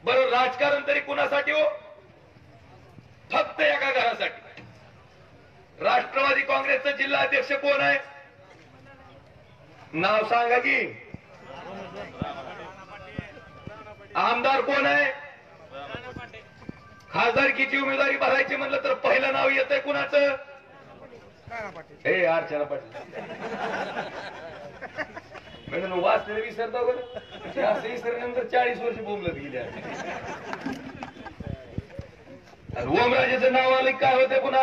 बरं राजकारण तरी कुणासाठी हो? फक्त एका घरासाठी. राष्ट्रवादी काँग्रेसचा जिल्हा अध्यक्ष कोण आहे? नाव सांगा की. आमदार कोण आहे? खासदारकीची उमेदवारी भरायची म्हणलं तर पहिलं नाव येतंय कुणाचं? हे अर्चना पाटील. मॅडम वाचलेलं विसरता बरं, असं विसरल्यानंतर 40 वर्ष बोंबलत गेले. ओमराजेचं नाव आलं काय होतं पुन्हा?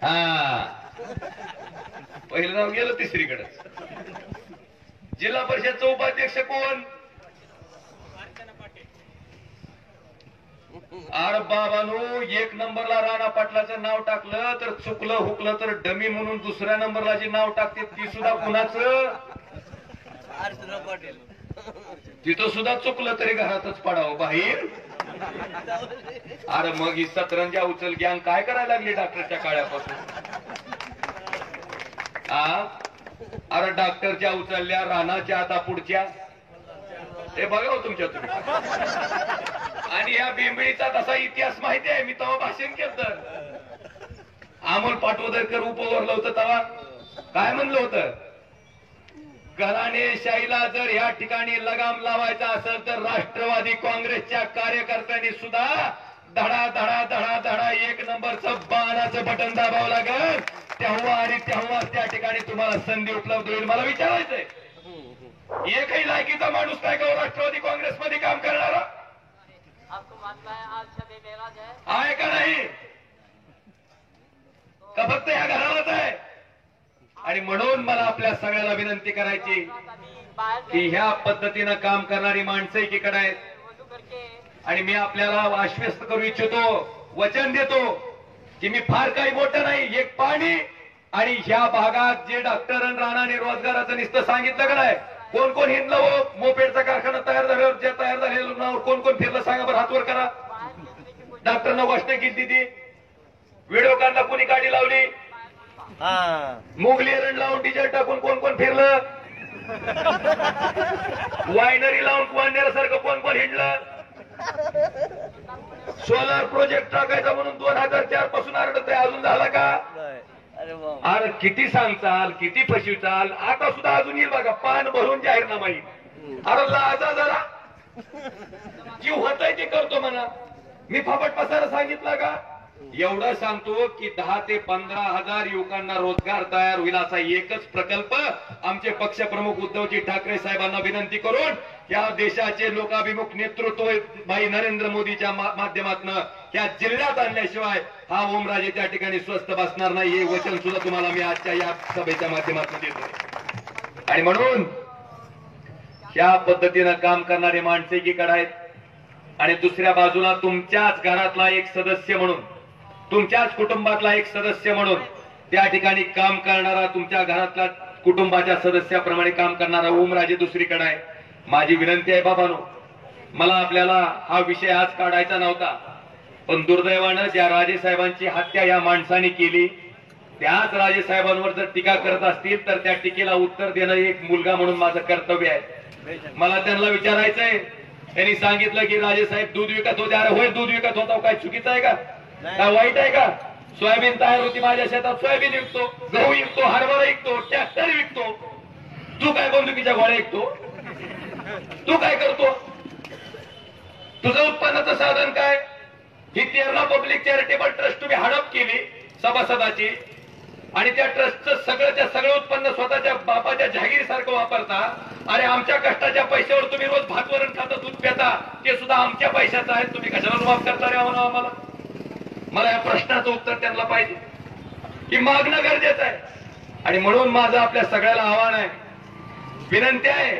हा, पहिलं नाव गेलं तिसरीकडे. जिल्हा परिषदचा उपाध्यक्ष कोण? अरे बाबांनो, एक नंबरला राणा पाटलाचं नाव टाकलं तर चुकलं हुकलं तर डमी म्हणून दुसऱ्या नंबरला जे नाव टाकते ती सुद्धा कुणाचं? तिथं सुद्धा चुकलं तरी घरातच पडावं बाहेर. अरे मग ही सतरंजा उचल गँग काय करायला लागली डॉक्टरच्या काळ्यापासून? अरे डॉक्टरच्या उचलल्या, रानाच्या आता पुढच्या. ते बघा तुमच्या तुम्ही. आणि या बिंबळीचा तसा इतिहास माहिती आहे. मी तेव्हा भाषण केलं, अमोल पाटोदरकर उपवरलं होतं तेव्हा काय म्हणलं होतं? घराणेशाहीला जर या ठिकाणी लगाम लावायचा असेल तर राष्ट्रवादी काँग्रेसच्या कार्यकर्त्यांनी सुद्धा धडा धडा धडा धडा एक नंबरचं बाणाचं बटन दाबावं लागेल. तेव्हा आणि तेव्हाच त्या ठिकाणी तुम्हाला संधी उपलब्ध होईल. मला विचारायचंय, एकही लायकीचा माणूस काय का राष्ट्रवादी काँग्रेसमध्ये काम करणारा आहे का नाही? का फक्त या घरालाच आहे? आणि म्हणून मला आपल्या सगळ्याला विनंती करायची की ह्या पद्धतीनं काम करणारी माणसं एकीकडे आहेत. आणि मी आपल्याला आश्वस्त करू इच्छितो, वचन देतो की मी फार काही मोठं नाही, एक पाणी आणि ह्या भागात जे डॉक्टर आणि राणाने रोजगाराचं नुसतं सांगितलं का नाही? कोण कोण हिंदलं हो? मोपेडचा कारखाना तयार झाल्यावर जे तयार झालेल्या रुग्णावर कोण कोण फिरलं सांगा बरं, हातवर करा. डॉक्टरनं घोषणा केली ती, व्हिडिओ काढला, कुणी गाडी लावली, मोगली एरंड लावून डिझेल टाकून कोण कोण फिरलं, वायनरी लावून वांड्यासारखं कोण कोण हिंडलं, सोलार प्रोजेक्ट टाकायचा म्हणून 2004 पासून आरडत आहे, अजून झाला का? अरे किती सांगचाल, किती फसविचाल, आता सुद्धा अजून येईल बघा, पान भरून जाहीरनामा येईल. अरे लाजा जरा, जीव होतय ते करतो म्हणा. मी फपट पसारा सांगितलं का? एवढं सांगतो की 10 ते 15 हजार युवकांना रोजगार तयार होईल असा एकच प्रकल्प आमचे पक्षप्रमुख उद्धवजी ठाकरे साहेबांना विनंती करून या देशाचे लोकाभिमुख नेतृत्व भाई नरेंद्र मोदीच्या माध्यमातून या जिल्ह्यात आणल्याशिवाय हा ओमराजे त्या ठिकाणी स्वस्थ बसणार नाही, हे वचन सुद्धा तुम्हाला मी आजच्या या सभेच्या माध्यमातून देतो. आणि म्हणून या पद्धतीनं काम करणारे माणसे एकीकडे आहेत आणि दुसऱ्या बाजूला तुमच्याच घरातला एक सदस्य म्हणून, तुमच्याच कुटुंबातला एक सदस्य म्हणून त्या ठिकाणी काम करणारा, तुमच्या घरातल्या कुटुंबाच्या सदस्याप्रमाणे काम करणारा ओमराजे दुसरीकडे आहे. माझी विनंती आहे बाबांनो, मला आपल्याला हा विषय आज काढायचा नव्हता, पण दुर्दैवानं ज्या राजेसाहेबांची हत्या या माणसाने केली त्याच राजेसाहेबांवर जर टीका करत असतील तर त्या टीकेला उत्तर देणं एक मुलगा म्हणून माझं कर्तव्य आहे. मला त्यांना विचारायचंय, त्यांनी सांगितलं की राजेसाहेब दूध विकत होते. अरे होय, दूध विकत होता, काय चुकीचं आहे का? काय वाईट आहे का? सोयाबीन तयार होती माझ्या शेतात, सोयाबीन विकतो, गहू विकतो, हरभरा विकतो, ट्रॅक्टर विकतो. तू काय बंदुकीच्या गोळ्या विकतो? तू काय करतो? तुझं उत्पन्नाचं साधन काय? ही तेरणा पब्लिक चॅरिटेबल ट्रस्ट तुम्ही हडप केली सभासदाची आणि त्या ट्रस्टचं सगळंच्या सगळं उत्पन्न स्वतःच्या बापाच्या जहागीरीसारखं वापरता. अरे आमच्या कष्टाच्या पैशावर तुम्ही रोज भातवरण खाता, दूध पिता, ते सुद्धा आमच्या पैशाचं आहे, तुम्ही कशाला माफ करता रे आम्हाला? मला या प्रश्नाचं उत्तर त्यांना पाहिजे की मागणं गरजेचं आहे. आणि म्हणून माझं आपल्या सगळ्याला आव्हान आहे, विनंती आहे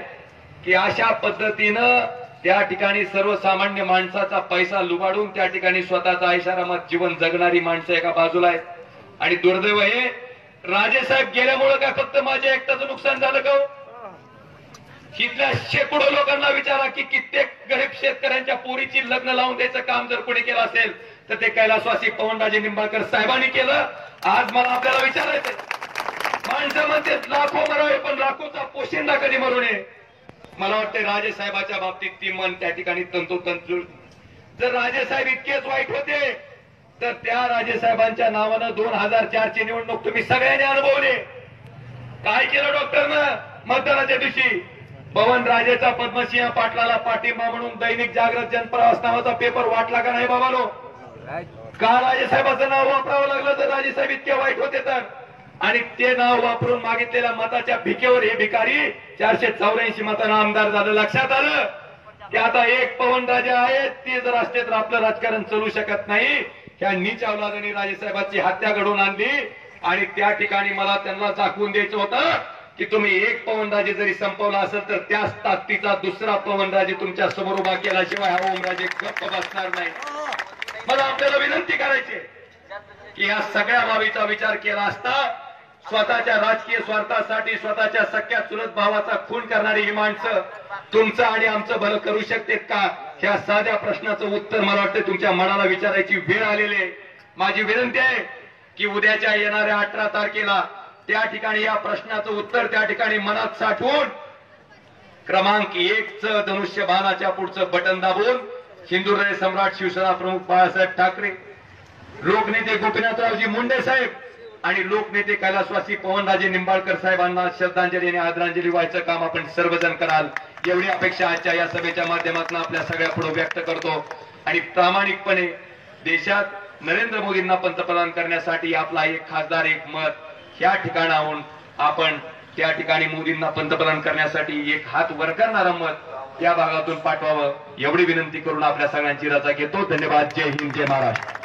की अशा पद्धतीनं त्या ठिकाणी सर्वसामान्य माणसाचा पैसा लुबाडून त्या ठिकाणी स्वतःचा ऐशारामात जीवन जगणारी माणसं एका बाजूला आहेत. आणि दुर्दैव हे राजेसाहेब गेल्यामुळे काय फक्त माझ्या एकट्याचं नुकसान झालं का? इथल्या शेकडो लोकांना विचारा की कित्येक गरीब शेतकऱ्यांच्या पोरीची लग्न लावून द्यायचं काम जर कोणी केलं असेल तर ते कैलासवासी पवनराजे निंबाळकर साहेबांनी केलं. आज मला आपल्याला विचारायचंय, माणसं म्हणते लाखो मरावे पण लाखोचा पोशिंदा कधी मरू नये. मला वाटतं राजेसाहेबाच्या बाबतीत ती मन त्या ठिकाणी तंतोतंत जर राजेसाहेब इतकेच वाईट होते तर त्या राजेसाहेबांच्या नावानं 2004 ची निवडणूक तुम्ही सगळ्यांनी अनुभवली. काय केलं डॉक्टरनं मतदानाच्या दिवशी? पवन राजेचा पद्मसिंह पाटलाला पाठिंबा म्हणून दैनिक जागृत जनप्रवास नावाचा पेपर वाटला का नाही बाबानो? का राजेसाहेबाचं नाव वापरावं लागलं तर राजेसाहेब इतके वाईट होते तर? आणि ते नाव वापरून मागितलेल्या मताच्या भिकेवर हे भिकारी 484 मतांना आमदार झालं. लक्षात आलं की आता एक पवन राजे आहेत, ते जर असते तर आपलं राजकारण चालू शकत नाही. ह्या नीच अवलादांनी राजेसाहेबांची हत्या घडवून आणली आणि त्या ठिकाणी मला त्यांना दाखवून द्यायचं होतं की तुम्ही एक पवनराजे जरी संपवला असेल तर त्याच ताकदीचा दुसरा पवनराजे तुमच्या समोर उभा केल्याशिवाय हा ओमराजे गप्प बसणार नाही. मला आपल्याला विनंती करायची की या सगळ्या बाबीचा विचार केला असता स्वतःच्या राजकीय स्वार्थासाठी स्वतःच्या सख्या चुलत भावाचा खून करणारी ही माणसं तुमचं आणि आमचं भलं करू शकतात का? ह्या साध्या प्रश्नाचं उत्तर मला वाटतं तुमच्या मनाला विचारायची वेळ आलेली आहे. माझी विनंती आहे की उद्याच्या येणाऱ्या 18 तारखेला त्या ठिकाणी या प्रश्नाचं उत्तर त्या ठिकाणी मनात साठवून क्रमांक 1चं धनुष्यबाणाच्या पुढचं बटन दाबून हिंदुहृदय सम्राट शिवसेना प्रमुख बाळासाहेब ठाकरे, लोकनेते गोपीनाथरावजी मुंडे साहेब आणि लोकनेते कैलासवासी पवनराजे निंबाळकर साहेबांना श्रद्धांजली आणि आदरांजली व्हायचं काम आपण सर्वजण कराल एवढी अपेक्षा आजच्या या सभेच्या माध्यमातून आपल्या सगळ्या पुढे व्यक्त करतो. आणि प्रामाणिकपणे देशात नरेंद्र मोदींना पंतप्रधान करण्यासाठी आपला एक खासदार एक मत ह्या ठिकाणाहून आपण त्या ठिकाणी मोदींना पंतप्रधान करण्यासाठी एक हात वर करणारं मत त्या भागातून पाठवावं एवढी विनंती करून आपल्या सगळ्यांची रजा घेतो. धन्यवाद. जय हिंद, जय महाराष्ट्र.